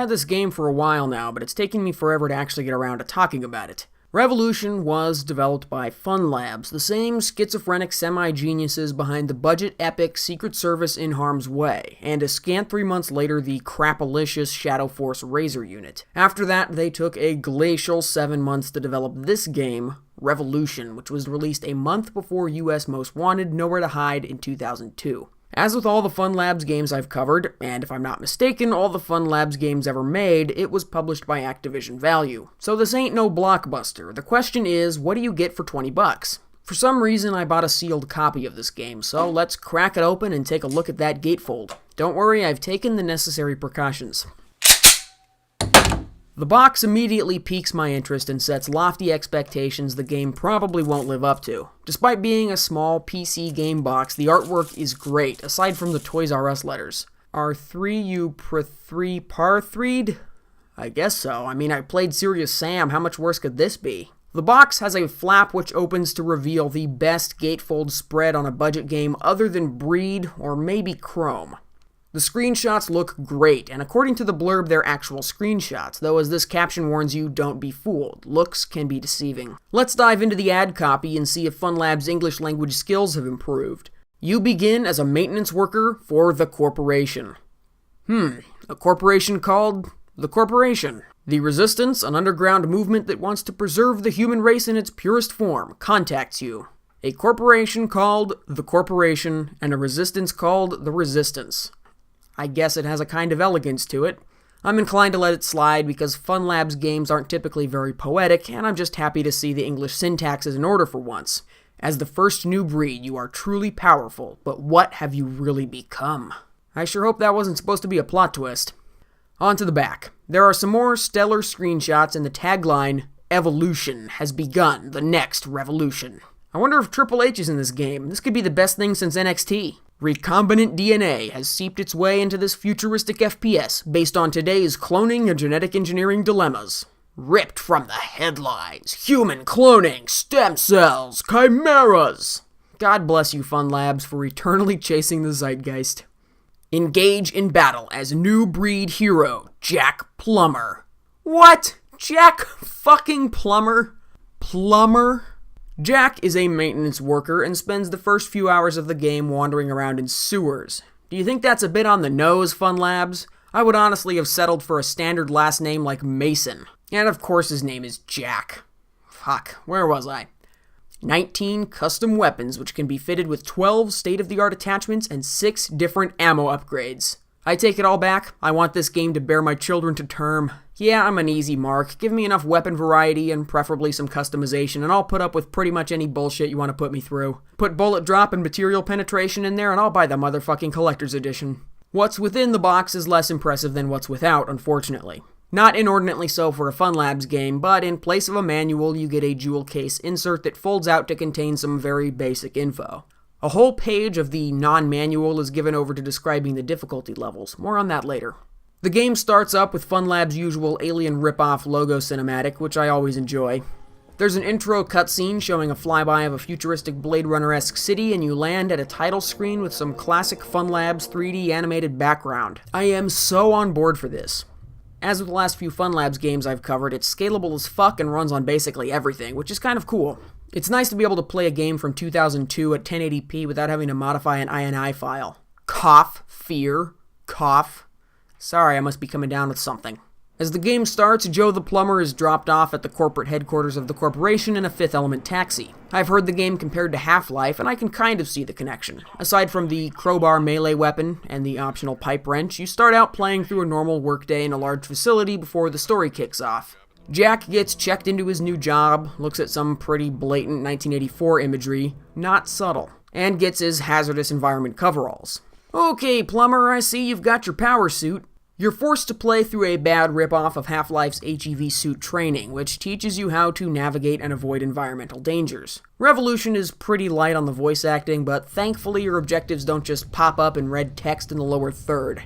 had this game for a while now, but it's taken me forever to actually get around to talking about it. ReVOLUTION was developed by Fun Labs, the same schizophrenic semi-geniuses behind the budget epic Secret Service In Harm's Way, and a scant 3 months later the crapalicious Shadow Force Razor unit. After that, they took a glacial 7 months to develop this game, ReVOLUTION, which was released a month before US Most Wanted: Nowhere to Hide in 2002. As with all the Fun Labs games I've covered, and if I'm not mistaken, all the Fun Labs games ever made, it was published by Activision Value. So this ain't no blockbuster. The question is, what do you get for $20? For some reason, I bought a sealed copy of this game, so let's crack it open and take a look at that gatefold. Don't worry, I've taken the necessary precautions. The box immediately piques my interest and sets lofty expectations the game probably won't live up to. Despite being a small PC game box, the artwork is great, aside from the Toys R Us letters. R3U3 I guess so. I mean, I played Serious Sam, how much worse could this be? The box has a flap which opens to reveal the best gatefold spread on a budget game other than Breed or maybe Chrome. The screenshots look great, and according to the blurb, they're actual screenshots, though as this caption warns you, don't be fooled. Looks can be deceiving. Let's dive into the ad copy and see if Fun Labs' English language skills have improved. You begin as a maintenance worker for the corporation. A corporation called the Corporation. The Resistance, an underground movement that wants to preserve the human race in its purest form, contacts you. A corporation called the Corporation, and a resistance called the Resistance. I guess it has a kind of elegance to it. I'm inclined to let it slide because Fun Labs games aren't typically very poetic, and I'm just happy to see the English syntax is in order for once. As the first new breed, you are truly powerful, but what have you really become? I sure hope that wasn't supposed to be a plot twist. On to the back. There are some more stellar screenshots, and the tagline, "Evolution has begun, the next revolution." I wonder if Triple H is in this game. This could be the best thing since NXT. Recombinant DNA has seeped its way into this futuristic FPS based on today's cloning and genetic engineering dilemmas. Ripped from the headlines. Human cloning, stem cells, chimeras. God bless you, Fun Labs, for eternally chasing the zeitgeist. Engage in battle as new breed hero, Jack Plummer. What? Jack fucking Plummer? Plummer? Jack is a maintenance worker and spends the first few hours of the game wandering around in sewers. Do you think that's a bit on the nose, Fun Labs? I would honestly have settled for a standard last name like Mason. And of course his name is Jack. Fuck, where was I? 19 custom weapons which can be fitted with 12 state-of-the-art attachments and 6 different ammo upgrades. I take it all back. I want this game to bear my children to term. Yeah, I'm an easy mark. Give me enough weapon variety and preferably some customization, and I'll put up with pretty much any bullshit you want to put me through. Put bullet drop and material penetration in there, and I'll buy the motherfucking collector's edition. What's within the box is less impressive than what's without, unfortunately. Not inordinately so for a Fun Labs game, but in place of a manual, you get a jewel case insert that folds out to contain some very basic info. A whole page of the non-manual is given over to describing the difficulty levels. More on that later. The game starts up with Fun Labs' usual alien rip-off logo cinematic, which I always enjoy. There's an intro cutscene showing a flyby of a futuristic Blade Runner-esque city, and you land at a title screen with some classic Fun Labs 3D animated background. I am so on board for this. As with the last few Fun Labs games I've covered, it's scalable as fuck and runs on basically everything, which is kind of cool. It's nice to be able to play a game from 2002 at 1080p without having to modify an INI file. Cough, fear, cough. Sorry, I must be coming down with something. As the game starts, Joe the Plumber is dropped off at the corporate headquarters of the corporation in a Fifth Element taxi. I've heard the game compared to Half-Life, and I can kind of see the connection. Aside from the crowbar melee weapon and the optional pipe wrench, you start out playing through a normal workday in a large facility before the story kicks off. Jack gets checked into his new job, looks at some pretty blatant 1984 imagery, not subtle, and gets his hazardous environment coveralls. Okay, Plumber, I see you've got your power suit. You're forced to play through a bad ripoff of Half-Life's HEV suit training, which teaches you how to navigate and avoid environmental dangers. ReVOLUTION is pretty light on the voice acting, but thankfully your objectives don't just pop up in red text in the lower third.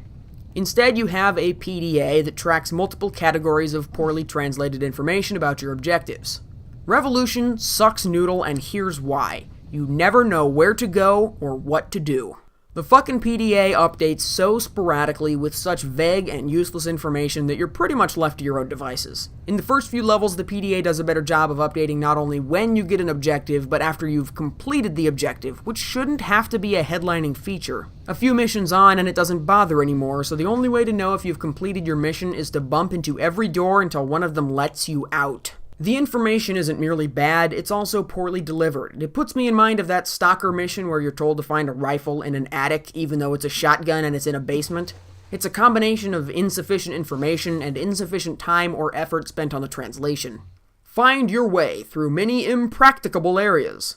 Instead, you have a PDA that tracks multiple categories of poorly translated information about your objectives. ReVOLUTION sucks noodle, and here's why. You never know where to go or what to do. The fucking PDA updates so sporadically with such vague and useless information that you're pretty much left to your own devices. In the first few levels, the PDA does a better job of updating not only when you get an objective, but after you've completed the objective, which shouldn't have to be a headlining feature. A few missions on and it doesn't bother anymore, so the only way to know if you've completed your mission is to bump into every door until one of them lets you out. The information isn't merely bad, it's also poorly delivered. It puts me in mind of that stalker mission where you're told to find a rifle in an attic even though it's a shotgun and it's in a basement. It's a combination of insufficient information and insufficient time or effort spent on the translation. Find your way through many impracticable areas.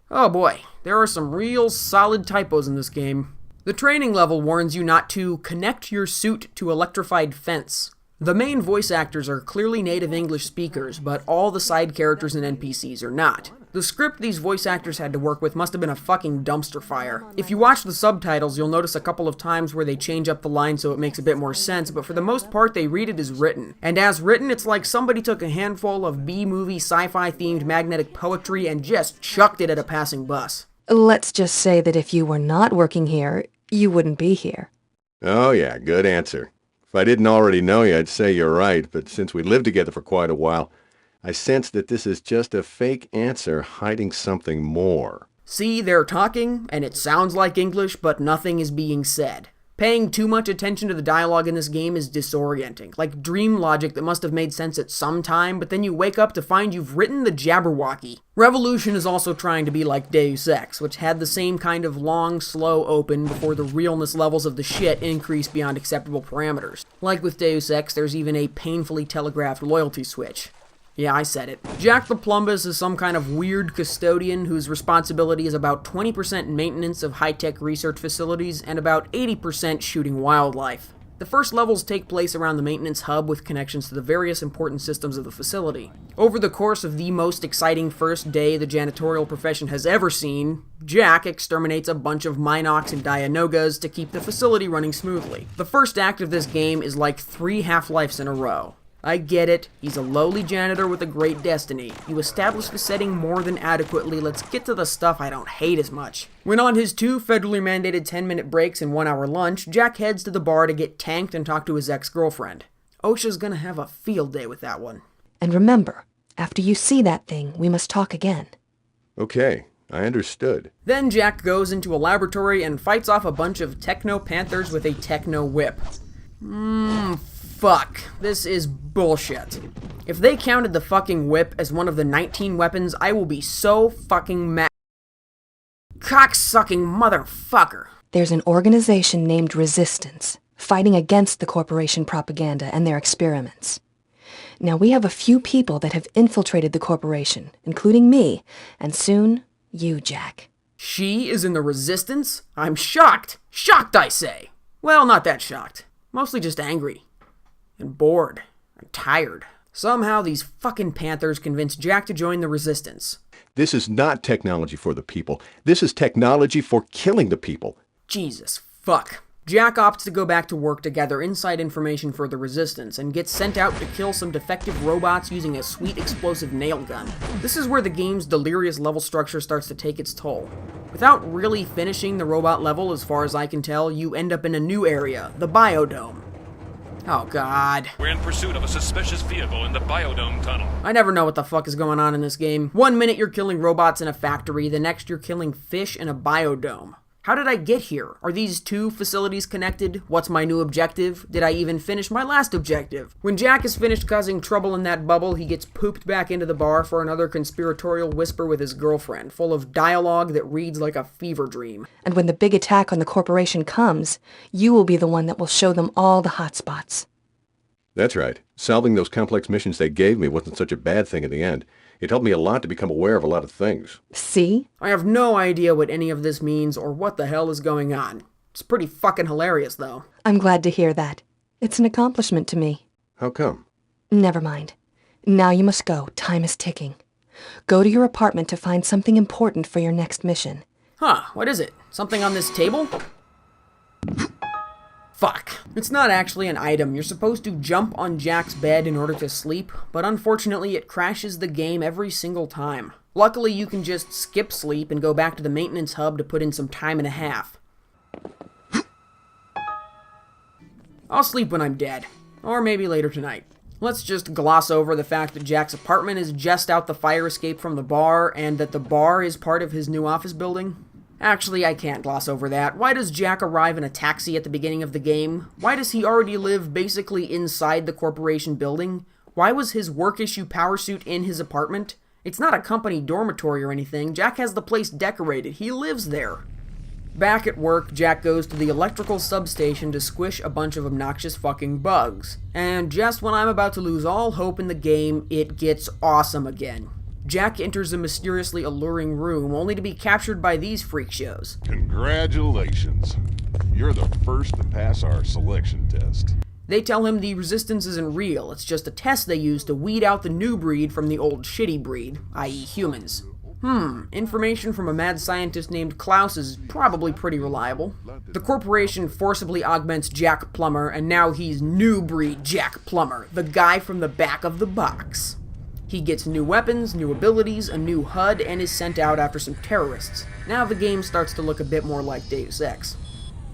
Oh boy, there are some real solid typos in this game. The training level warns you not to connect your suit to electrified fence. The main voice actors are clearly native English speakers, but all the side characters and NPCs are not. The script these voice actors had to work with must have been a fucking dumpster fire. If you watch the subtitles, you'll notice a couple of times where they change up the line so it makes a bit more sense, but for the most part they read it as written. And as written, it's like somebody took a handful of B-movie sci-fi themed magnetic poetry and just chucked it at a passing bus. Let's just say that if you were not working here, you wouldn't be here. Oh yeah, good answer. If I didn't already know you, I'd say you're right, but since we lived together for quite a while, I sense that this is just a fake answer hiding something more. See, they're talking, and it sounds like English, but nothing is being said. Paying too much attention to the dialogue in this game is disorienting, like dream logic that must have made sense at some time, but then you wake up to find you've written the Jabberwocky. ReVOLUTION is also trying to be like Deus Ex, which had the same kind of long, slow open before the realness levels of the shit increased beyond acceptable parameters. Like with Deus Ex, there's even a painfully telegraphed loyalty switch. Yeah, I said it. Jack the Plumbus is some kind of weird custodian whose responsibility is about 20% maintenance of high-tech research facilities and about 80% shooting wildlife. The first levels take place around the maintenance hub with connections to the various important systems of the facility. Over the course of the most exciting first day the janitorial profession has ever seen, Jack exterminates a bunch of Minox and Dianogas to keep the facility running smoothly. The first act of this game is like 3 Half-Lives in a row. I get it, he's a lowly janitor with a great destiny. You established the setting more than adequately, let's get to the stuff I don't hate as much. When on his 2 federally mandated 10-minute breaks and 1-hour lunch, Jack heads to the bar to get tanked and talk to his ex-girlfriend. OSHA's gonna have a field day with that one. And remember, after you see that thing, we must talk again. Okay, I understood. Then Jack goes into a laboratory and fights off a bunch of techno-panthers with a techno-whip. Fuck. This is bullshit. If they counted the fucking whip as one of the 19 weapons, I will be so fucking mad. Cocksucking motherfucker. There's an organization named Resistance, fighting against the corporation propaganda and their experiments. Now, we have a few people that have infiltrated the corporation, including me, and soon, you, Jack. She is in the Resistance? I'm shocked. Shocked, I say. Well, not that shocked. Mostly just angry. And bored. I'm tired. Somehow these fucking Panthers convinced Jack to join the Resistance. This is not technology for the people. This is technology for killing the people. Jesus fuck. Jack opts to go back to work to gather inside information for the Resistance and gets sent out to kill some defective robots using a sweet explosive nail gun. This is where the game's delirious level structure starts to take its toll. Without really finishing the robot level, as far as I can tell, you end up in a new area, the Biodome. Oh god. We're in pursuit of a suspicious vehicle in the Biodome tunnel. I never know what the fuck is going on in this game. One minute you're killing robots in a factory, the next you're killing fish in a biodome. How did I get here? Are these 2 facilities connected? What's my new objective? Did I even finish my last objective? When Jack is finished causing trouble in that bubble, he gets pooped back into the bar for another conspiratorial whisper with his girlfriend, full of dialogue that reads like a fever dream. And when the big attack on the corporation comes, you will be the one that will show them all the hot spots. That's right. Solving those complex missions they gave me wasn't such a bad thing in the end. It helped me a lot to become aware of a lot of things. See? I have no idea what any of this means or what the hell is going on. It's pretty fucking hilarious, though. I'm glad to hear that. It's an accomplishment to me. How come? Never mind. Now you must go. Time is ticking. Go to your apartment to find something important for your next mission. Huh, what is it? Something on this table? Fuck. It's not actually an item. You're supposed to jump on Jack's bed in order to sleep, but unfortunately it crashes the game every single time. Luckily you can just skip sleep and go back to the maintenance hub to put in some time and a half. I'll sleep when I'm dead. Or maybe later tonight. Let's just gloss over the fact that Jack's apartment is just out the fire escape from the bar, and that the bar is part of his new office building. Actually, I can't gloss over that. Why does Jack arrive in a taxi at the beginning of the game? Why does he already live basically inside the corporation building? Why was his work issue power suit in his apartment? It's not a company dormitory or anything. Jack has the place decorated. He lives there. Back at work, Jack goes to the electrical substation to squish a bunch of obnoxious fucking bugs. And just when I'm about to lose all hope in the game, it gets awesome again. Jack enters a mysteriously alluring room, only to be captured by these freak shows. Congratulations. You're the first to pass our selection test. They tell him the resistance isn't real, it's just a test they use to weed out the new breed from the old shitty breed, i.e. humans. Information from a mad scientist named Klaus is probably pretty reliable. The corporation forcibly augments Jack Plummer, and now he's new breed Jack Plummer, the guy from the back of the box. He gets new weapons, new abilities, a new HUD, and is sent out after some terrorists. Now the game starts to look a bit more like Deus Ex.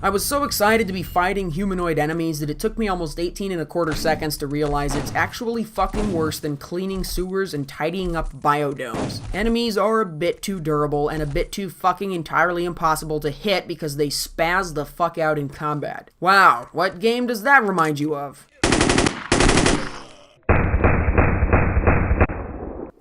I was so excited to be fighting humanoid enemies that it took me almost 18¼ seconds to realize it's actually fucking worse than cleaning sewers and tidying up biodomes. Enemies are a bit too durable and a bit too fucking entirely impossible to hit because they spaz the fuck out in combat. Wow, what game does that remind you of?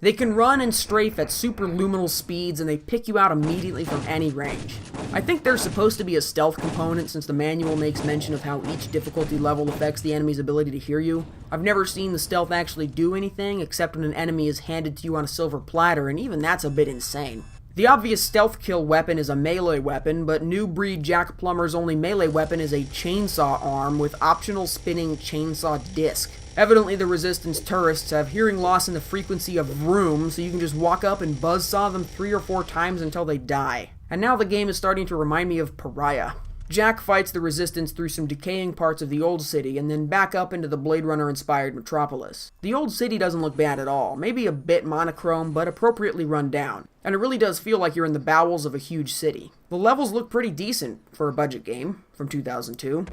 They can run and strafe at superluminal speeds, and they pick you out immediately from any range. I think there's supposed to be a stealth component since the manual makes mention of how each difficulty level affects the enemy's ability to hear you. I've never seen the stealth actually do anything, except when an enemy is handed to you on a silver platter, and even that's a bit insane. The obvious stealth kill weapon is a melee weapon, but new breed Jack Plummer's only melee weapon is a chainsaw arm with optional spinning chainsaw disc. Evidently the Resistance tourists have hearing loss in the frequency of vroom, so you can just walk up and buzzsaw them 3 or 4 times until they die. And now the game is starting to remind me of Pariah. Jack fights the Resistance through some decaying parts of the old city, and then back up into the Blade Runner-inspired metropolis. The old city doesn't look bad at all, maybe a bit monochrome, but appropriately run down. And it really does feel like you're in the bowels of a huge city. The levels look pretty decent for a budget game from 2002.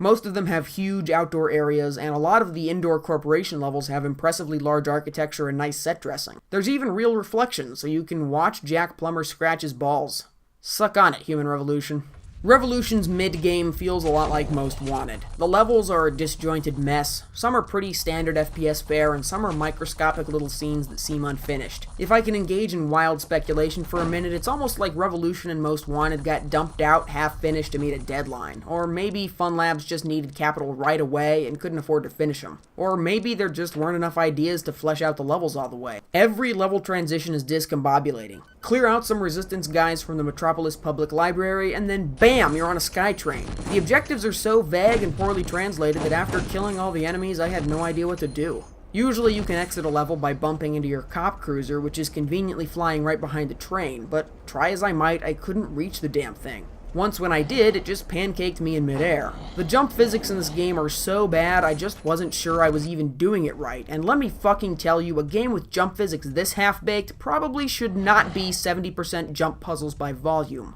Most of them have huge outdoor areas, and a lot of the indoor corporation levels have impressively large architecture and nice set dressing. There's even real reflections, so you can watch Jack Plummer scratch his balls. Suck on it, Human Revolution. Revolution's mid-game feels a lot like Most Wanted. The levels are a disjointed mess, some are pretty standard FPS fare, and some are microscopic little scenes that seem unfinished. If I can engage in wild speculation for a minute, it's almost like Revolution and Most Wanted got dumped out half-finished to meet a deadline. Or maybe Fun Labs just needed capital right away and couldn't afford to finish them. Or maybe there just weren't enough ideas to flesh out the levels all the way. Every level transition is discombobulating. Clear out some Resistance guys from the Metropolis Public Library, and then BAM! You're on a sky train. The objectives are so vague and poorly translated that after killing all the enemies, I had no idea what to do. Usually you can exit a level by bumping into your cop cruiser, which is conveniently flying right behind the train, but try as I might, I couldn't reach the damn thing. Once when I did, it just pancaked me in midair. The jump physics in this game are so bad, I just wasn't sure I was even doing it right, and let me fucking tell you, a game with jump physics this half-baked probably should not be 70% jump puzzles by volume.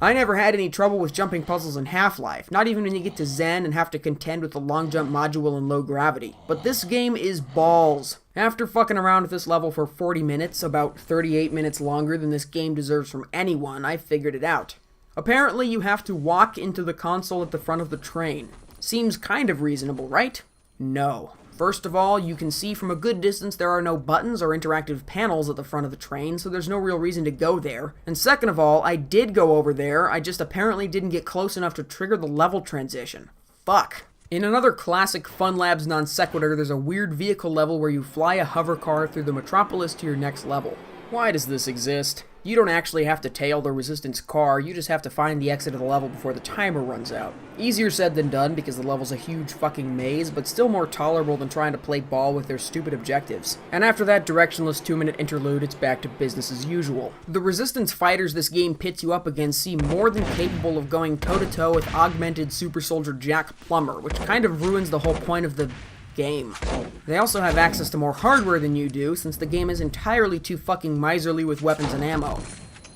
I never had any trouble with jumping puzzles in Half-Life, not even when you get to Zen and have to contend with the long jump module in low gravity. But this game is balls. After fucking around with this level for 40 minutes, about 38 minutes longer than this game deserves from anyone, I figured it out. Apparently you have to walk into the console at the front of the train. Seems kind of reasonable, right? No. First of all, you can see from a good distance there are no buttons or interactive panels at the front of the train, so there's no real reason to go there. And second of all, I did go over there, I just apparently didn't get close enough to trigger the level transition. Fuck. In another classic Fun Labs non sequitur, there's a weird vehicle level where you fly a hover car through the metropolis to your next level. Why does this exist? You don't actually have to tail the Resistance car, you just have to find the exit of the level before the timer runs out. Easier said than done because the level's a huge fucking maze, but still more tolerable than trying to play ball with their stupid objectives. And after that directionless 2-minute interlude, it's back to business as usual. The Resistance fighters this game pits you up against seem more than capable of going toe-to-toe with augmented super soldier Jack Plummer, which kind of ruins the whole point of the game. They also have access to more hardware than you do, since the game is entirely too fucking miserly with weapons and ammo.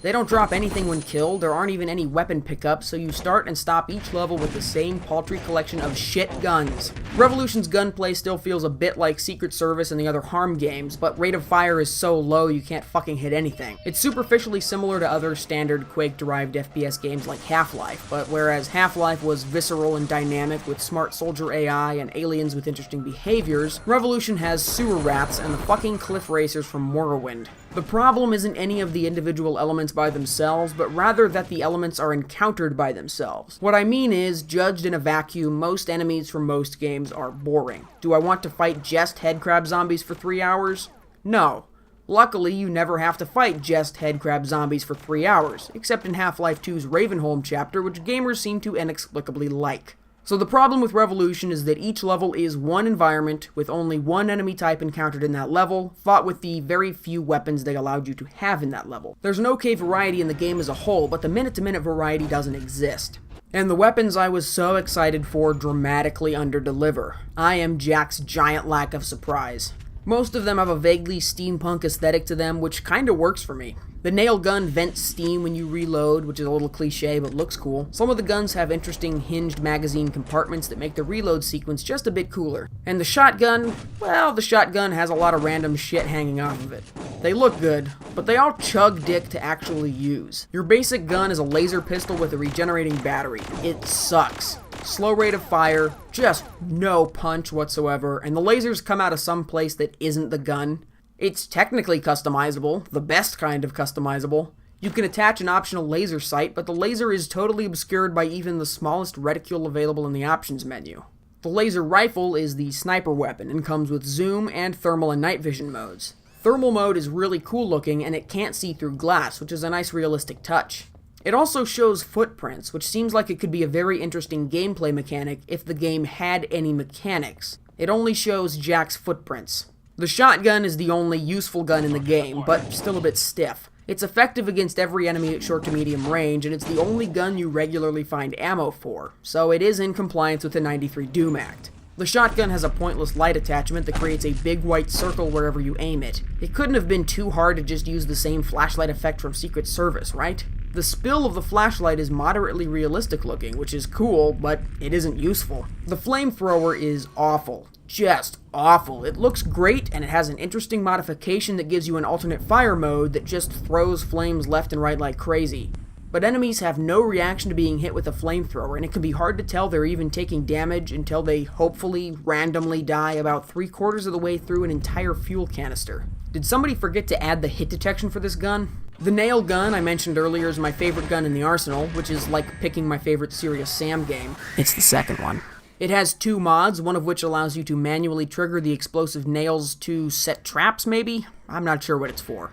They don't drop anything when killed, there aren't even any weapon pickups, so you start and stop each level with the same paltry collection of shit guns. Revolution's gunplay still feels a bit like Secret Service and the other Harm games, but rate of fire is so low you can't fucking hit anything. It's superficially similar to other standard Quake-derived FPS games like Half-Life, but whereas Half-Life was visceral and dynamic with smart soldier AI and aliens with interesting behaviors, Revolution has sewer rats and the fucking cliff racers from Morrowind. The problem isn't any of the individual elements by themselves, but rather that the elements are encountered by themselves. What I mean is, judged in a vacuum, most enemies from most games are boring. Do I want to fight just headcrab zombies for 3 hours? No. Luckily, you never have to fight just headcrab zombies for 3 hours, except in Half-Life 2's Ravenholm chapter, which gamers seem to inexplicably like. So the problem with Revolution is that each level is one environment, with only one enemy type encountered in that level, fought with the very few weapons they allowed you to have in that level. There's an okay variety in the game as a whole, but the minute-to-minute variety doesn't exist. And the weapons I was so excited for dramatically underdeliver. I am Jack's giant lack of surprise. Most of them have a vaguely steampunk aesthetic to them, which kinda works for me. The nail gun vents steam when you reload, which is a little cliche but looks cool. Some of the guns have interesting hinged magazine compartments that make the reload sequence just a bit cooler. And the shotgun, well, the shotgun has a lot of random shit hanging off of it. They look good, but they all chug dick to actually use. Your basic gun is a laser pistol with a regenerating battery. It sucks. Slow rate of fire, just no punch whatsoever, and the lasers come out of some place that isn't the gun. It's technically customizable, the best kind of customizable. You can attach an optional laser sight, but the laser is totally obscured by even the smallest reticule available in the options menu. The laser rifle is the sniper weapon and comes with zoom and thermal and night vision modes. Thermal mode is really cool looking and it can't see through glass, which is a nice realistic touch. It also shows footprints, which seems like it could be a very interesting gameplay mechanic if the game had any mechanics. It only shows Jack's footprints. The shotgun is the only useful gun in the game, but still a bit stiff. It's effective against every enemy at short to medium range, and it's the only gun you regularly find ammo for, so it is in compliance with the 93 Doom Act. The shotgun has a pointless light attachment that creates a big white circle wherever you aim it. It couldn't have been too hard to just use the same flashlight effect from Secret Service, right? The spill of the flashlight is moderately realistic looking, which is cool, but it isn't useful. The flamethrower is awful. Just awful. It looks great, and it has an interesting modification that gives you an alternate fire mode that just throws flames left and right like crazy. But enemies have no reaction to being hit with a flamethrower, and it can be hard to tell they're even taking damage until they hopefully randomly die about 3/4 of the way through an entire fuel canister. Did somebody forget to add the hit detection for this gun? The nail gun I mentioned earlier is my favorite gun in the arsenal, which is like picking my favorite Serious Sam game. It's the second one. It has 2 mods, one of which allows you to manually trigger the explosive nails to set traps, maybe? I'm not sure what it's for.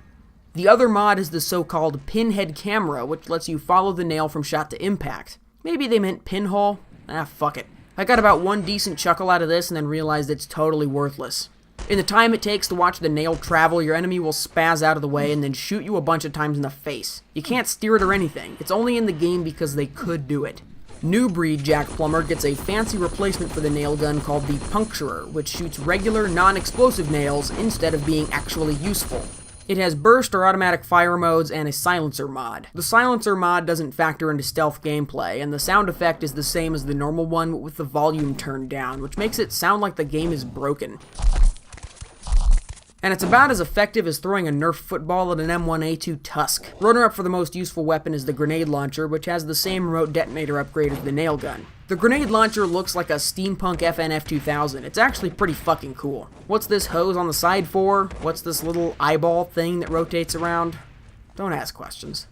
The other mod is the so-called pinhead camera, which lets you follow the nail from shot to impact. Maybe they meant pinhole? Fuck it. I got about one decent chuckle out of this and then realized it's totally worthless. In the time it takes to watch the nail travel, your enemy will spaz out of the way and then shoot you a bunch of times in the face. You can't steer it or anything. It's only in the game because they could do it. New breed Jack Plummer gets a fancy replacement for the nail gun called the Puncturer, which shoots regular, non-explosive nails instead of being actually useful. It has burst or automatic fire modes and a silencer mod. The silencer mod doesn't factor into stealth gameplay, and the sound effect is the same as the normal one but with the volume turned down, which makes it sound like the game is broken. And it's about as effective as throwing a Nerf football at an M1A2 Tusk. Runner-up for the most useful weapon is the grenade launcher, which has the same remote detonator upgrade as the nail gun. The grenade launcher looks like a steampunk FNF 2000. It's actually pretty fucking cool. What's this hose on the side for? What's this little eyeball thing that rotates around? Don't ask questions.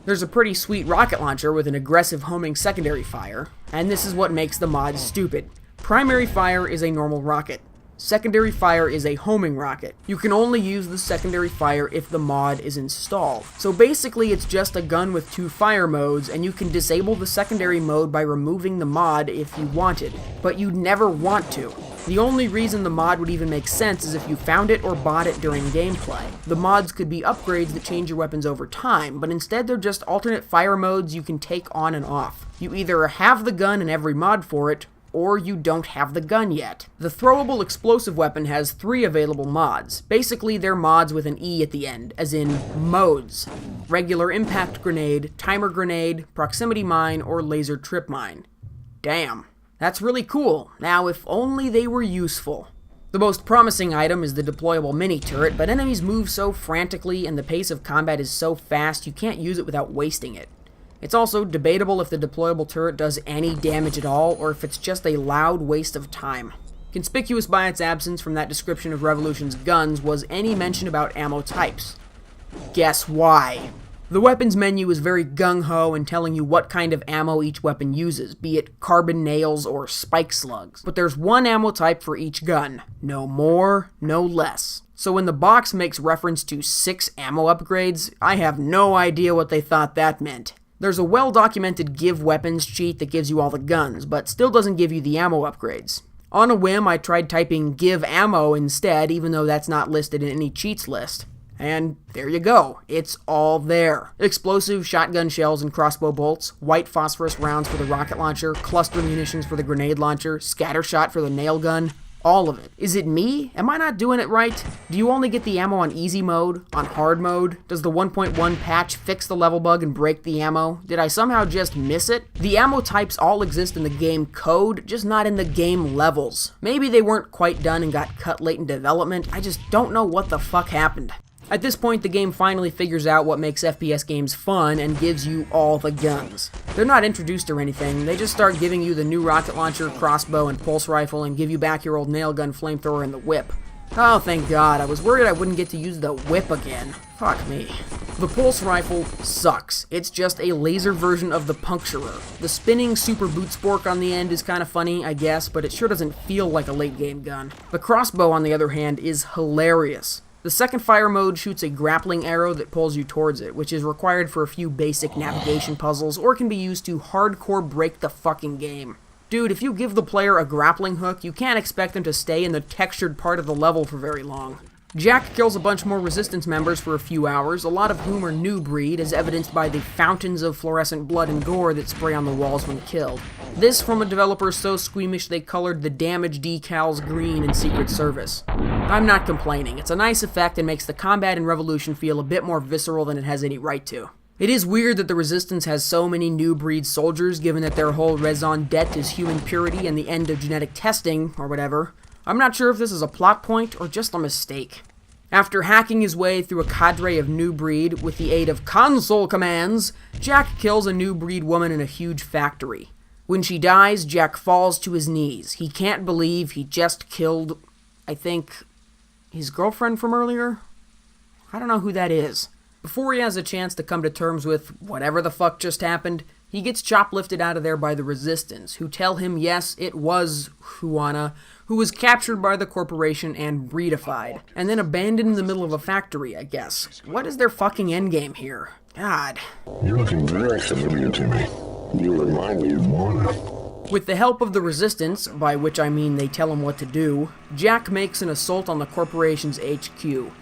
There's a pretty sweet rocket launcher with an aggressive homing secondary fire, and this is what makes the mod stupid. Primary fire is a normal rocket. Secondary fire is a homing rocket. You can only use the secondary fire if the mod is installed. So basically it's just a gun with 2 fire modes, and you can disable the secondary mode by removing the mod if you wanted. But you'd never want to. The only reason the mod would even make sense is if you found it or bought it during gameplay. The mods could be upgrades that change your weapons over time, but instead they're just alternate fire modes you can take on and off. You either have the gun and every mod for it, or you don't have the gun yet. The throwable explosive weapon has 3 available mods. Basically, they're mods with an E at the end, as in modes. Regular impact grenade, timer grenade, proximity mine, or laser trip mine. Damn. That's really cool. Now, if only they were useful. The most promising item is the deployable mini-turret, but enemies move so frantically and the pace of combat is so fast you can't use it without wasting it. It's also debatable if the deployable turret does any damage at all, or if it's just a loud waste of time. Conspicuous by its absence from that description of Revolution's guns was any mention about ammo types. Guess why? The weapons menu is very gung-ho in telling you what kind of ammo each weapon uses, be it carbon nails or spike slugs. But there's 1 ammo type for each gun. No more, no less. So when the box makes reference to 6 ammo upgrades, I have no idea what they thought that meant. There's a well-documented give weapons cheat that gives you all the guns, but still doesn't give you the ammo upgrades. On a whim, I tried typing give ammo instead, even though that's not listed in any cheats list. And there you go, it's all there. Explosive shotgun shells and crossbow bolts, white phosphorus rounds for the rocket launcher, cluster munitions for the grenade launcher, scatter shot for the nail gun. All of it. Is it me? Am I not doing it right? Do you only get the ammo on easy mode? On hard mode? Does the 1.1 patch fix the level bug and break the ammo? Did I somehow just miss it? The ammo types all exist in the game code, just not in the game levels. Maybe they weren't quite done and got cut late in development. I just don't know what the fuck happened. At this point, the game finally figures out what makes FPS games fun and gives you all the guns. They're not introduced or anything, they just start giving you the new rocket launcher, crossbow, and pulse rifle and give you back your old nail gun, flamethrower, and the whip. Oh, thank God, I was worried I wouldn't get to use the whip again. Fuck me. The pulse rifle sucks. It's just a laser version of the puncturer. The spinning super boot spork on the end is kind of funny, I guess, but it sure doesn't feel like a late game gun. The crossbow, on the other hand, is hilarious. The second fire mode shoots a grappling arrow that pulls you towards it, which is required for a few basic navigation puzzles, or can be used to hardcore break the fucking game. Dude, if you give the player a grappling hook, you can't expect them to stay in the textured part of the level for very long. Jack kills a bunch more Resistance members for a few hours, a lot of whom are new breed, as evidenced by the fountains of fluorescent blood and gore that spray on the walls when killed. This from a developer so squeamish they colored the damage decals green in Secret Service. I'm not complaining, it's a nice effect and makes the combat in Revolution feel a bit more visceral than it has any right to. It is weird that the Resistance has so many new breed soldiers, given that their whole raison d'etre is human purity and the end of genetic testing, or whatever. I'm not sure if this is a plot point or just a mistake. After hacking his way through a cadre of new breed with the aid of console commands, Jack kills a new breed woman in a huge factory. When she dies, Jack falls to his knees. He can't believe he just killed, I think, his girlfriend from earlier? I don't know who that is. Before he has a chance to come to terms with whatever the fuck just happened, he gets choplifted out of there by the Resistance, who tell him yes, it was Juana, who was captured by the corporation and breedified, and then abandoned in the middle of a factory, I guess. What is their fucking endgame here? God. You're looking very familiar to me. You remind me of Juana. With the help of the Resistance, by which I mean they tell him what to do, Jack makes an assault on the corporation's HQ.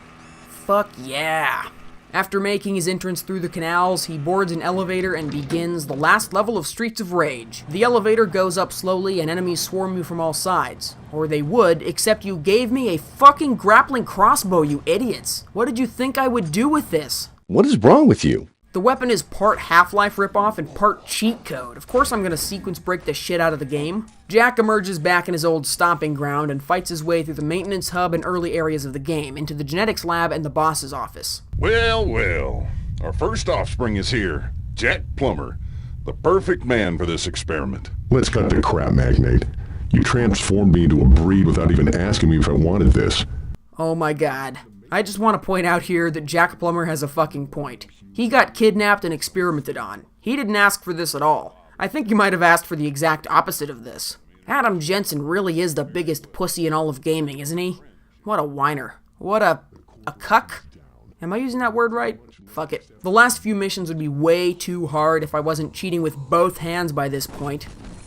Fuck yeah. After making his entrance through the canals, he boards an elevator and begins the last level of Streets of Rage. The elevator goes up slowly and enemies swarm you from all sides. Or they would, except you gave me a fucking grappling crossbow, you idiots. What did you think I would do with this? What is wrong with you? The weapon is part Half-Life ripoff and part cheat code. Of course I'm gonna sequence break the shit out of the game. Jack emerges back in his old stomping ground and fights his way through the maintenance hub and early areas of the game, into the genetics lab and the boss's office. Well, well. Our first offspring is here. Jack Plummer. The perfect man for this experiment. Let's cut the crap, Magnate. You transformed me into a breed without even asking me if I wanted this. Oh my god. I just want to point out here that Jack Plummer has a fucking point. He got kidnapped and experimented on. He didn't ask for this at all. I think you might have asked for the exact opposite of this. Adam Jensen really is the biggest pussy in all of gaming, isn't he? What a whiner. What a cuck? Am I using that word right? Fuck it. The last few missions would be way too hard if I wasn't cheating with both hands by this point.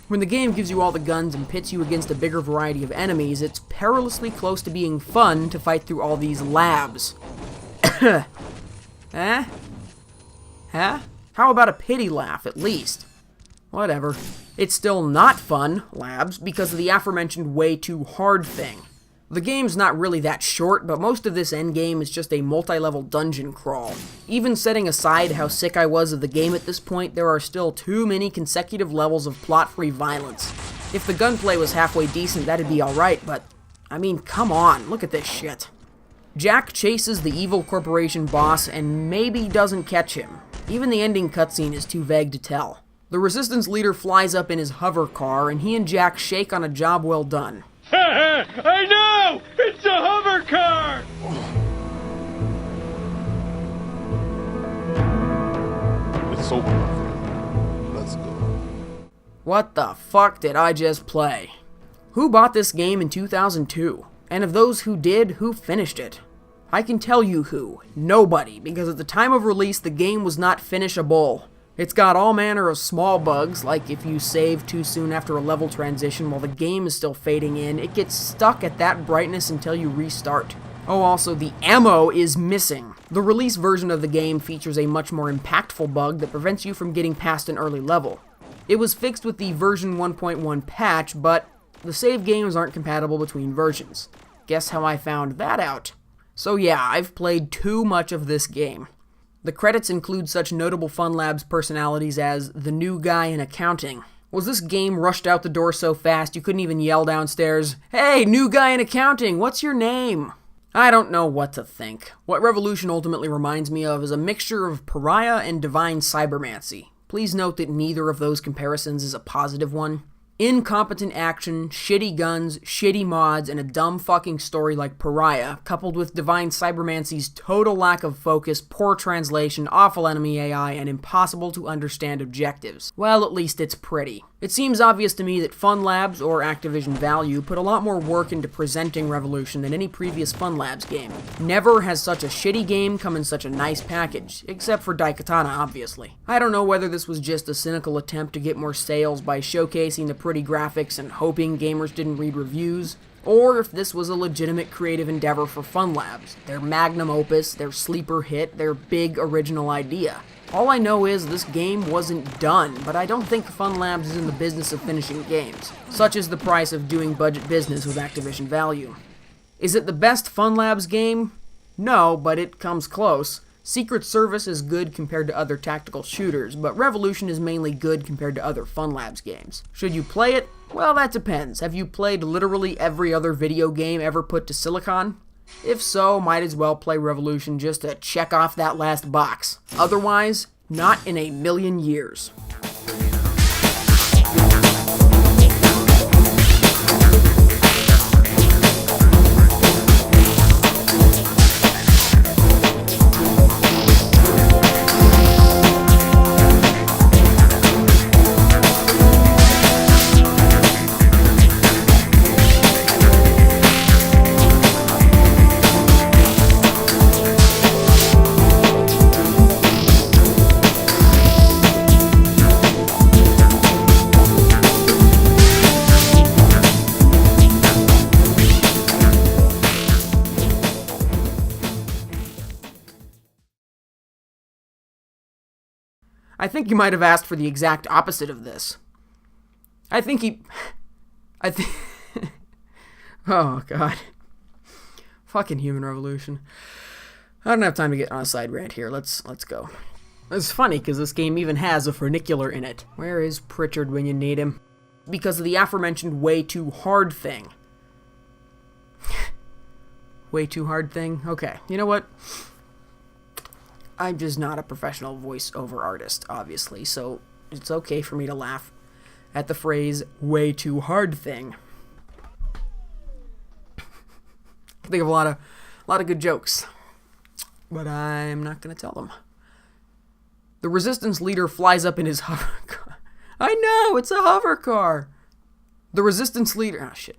When the game gives you all the guns and pits you against a bigger variety of enemies, it's perilously close to being fun to fight through all these labs. Huh? Huh? How about a pity laugh, at least? Whatever. It's still not fun, labs, because of the aforementioned way too hard thing. The game's not really that short, but most of this endgame is just a multi-level dungeon crawl. Even setting aside how sick I was of the game at this point, there are still too many consecutive levels of plot-free violence. If the gunplay was halfway decent, that'd be alright, but I mean, come on, look at this shit. Jack chases the evil corporation boss and maybe doesn't catch him. Even the ending cutscene is too vague to tell. The Resistance leader flies up in his hover car, and he and Jack shake on a job well done. I know! It's a hover car! It's over, my friend. Let's go. What the fuck did I just play? Who bought this game in 2002? And of those who did, who finished it? I can tell you who. Nobody, because at the time of release, the game was not finishable. It's got all manner of small bugs, like if you save too soon after a level transition while the game is still fading in, it gets stuck at that brightness until you restart. Oh, also, the ammo is missing. The release version of the game features a much more impactful bug that prevents you from getting past an early level. It was fixed with the version 1.1 patch, but the save games aren't compatible between versions. Guess how I found that out? So yeah, I've played too much of this game. The credits include such notable Fun Labs personalities as the new guy in accounting. Was this game rushed out the door so fast you couldn't even yell downstairs, "Hey, new guy in accounting, what's your name?" I don't know what to think. What Revolution ultimately reminds me of is a mixture of Pariah and Divine Cybermancy. Please note that neither of those comparisons is a positive one. Incompetent action, shitty guns, shitty mods, and a dumb fucking story like Pariah, coupled with Divine Cybermancy's total lack of focus, poor translation, awful enemy AI, and impossible to understand objectives. Well, at least it's pretty. It seems obvious to me that Fun Labs, or Activision Value, put a lot more work into presenting Revolution than any previous Fun Labs game. Never has such a shitty game come in such a nice package, except for Daikatana, obviously. I don't know whether this was just a cynical attempt to get more sales by showcasing the pretty graphics and hoping gamers didn't read reviews, or if this was a legitimate creative endeavor for Fun Labs, their magnum opus, their sleeper hit, their big original idea. All I know is this game wasn't done, but I don't think Fun Labs is in the business of finishing games. Such is the price of doing budget business with Activision Value. Is it the best Fun Labs game? No, but it comes close. Secret Service is good compared to other tactical shooters, but Revolution is mainly good compared to other Fun Labs games. Should you play it? Well, that depends. Have you played literally every other video game ever put to Silicon? If so, might as well play Revolution just to check off that last box. Otherwise, not in a million years. I think you might have asked for the exact opposite of this. I think oh, God. Fucking Human Revolution. I don't have time to get on a side rant here. Let's go. It's funny, because this game even has a funicular in it. Where is Pritchard when you need him? Because of the aforementioned way too hard thing. Way too hard thing? Okay, you know what? I'm just not a professional voiceover artist, obviously, so it's okay for me to laugh at the phrase, way too hard thing. I can think of a lot of good jokes, but I'm not going to tell them. The Resistance leader flies up in his hover car. I know, it's a hover car! The resistance leader... Oh, shit.